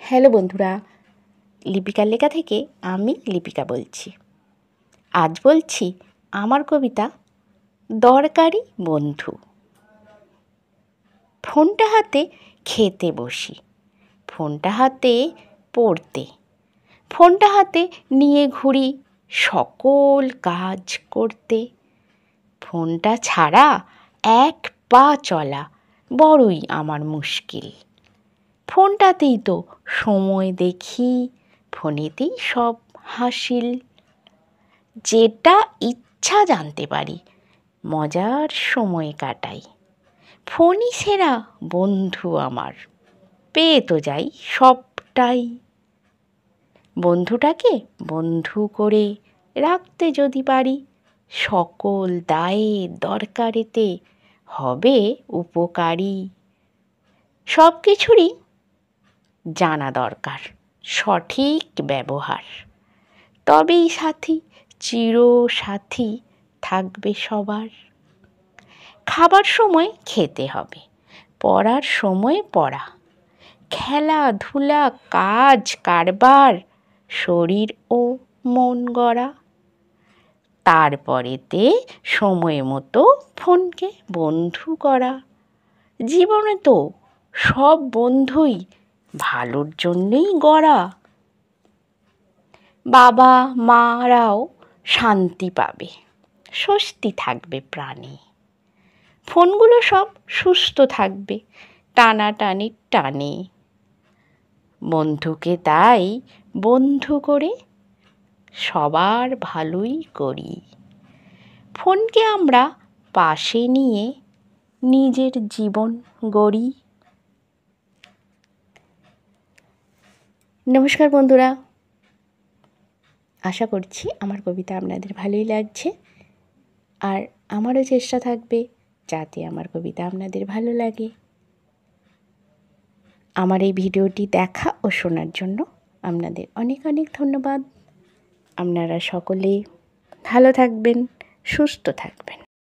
Hello বন্ধুরা, লিপিকার লেখা থেকে আমি লিপিকা বলছি। আজ বলছি আমার কবিতা দরকারি বন্ধু। ফোনটা হাতে খেতে বসি, ফোনটা হাতে পড়তে, ফোনটা হাতে নিয়ে ঘুরি সকল কাজ করতে। ফোনটা ছাড়া এক পা চলা বড়ই আমার মুশকিল। ফোনটাতেই তো সময় দেখি, ফোনেতেই সব হাসিল। যেটা ইচ্ছা জানতে পারি, মজার সময় কাটাই। ফোনই সেরা বন্ধু আমার, পেয়ে তো যাই সবটাই। বন্ধুটাকে বন্ধু করে রাখতে যদি পারি, সকল দায়ে দরকারেতে হবে উপকারী। সব কিছুরই জানা দরকার সঠিক ব্যবহার, তবেই সাথী চিরসাথী থাকবে সবার। খাবার সময় খেতে হবে, পড়ার সময় পড়া, খেলাধুলা কাজ কারবার শরীর ও মন গড়া। তারপরেতে সময় মতো ফোনকে বন্ধু করা। জীবনে তো সব বন্ধুই ভালোর জন্যেই গড়া। বাবা মারাও শান্তি পাবে, স্বস্তি থাকবে প্রাণে। ফোনগুলো সব সুস্থ থাকবে টানাটানির টানে। বন্ধুকে তাই বন্ধু করে সবার ভালোই করি। ফোনকে আমরা পাশে নিয়ে নিজের জীবন গড়ি। নমস্কার বন্ধুরা, আশা করছি আমার কবিতা আপনাদের ভালোই লাগছে, আর আমারও চেষ্টা থাকবে যাতে আমার কবিতা আপনাদের ভালো লাগে। আমার এই ভিডিওটি দেখা ও শোনার জন্য আপনাদের অনেক অনেক ধন্যবাদ। আপনারা সকলে ভালো থাকবেন, সুস্থ থাকবেন।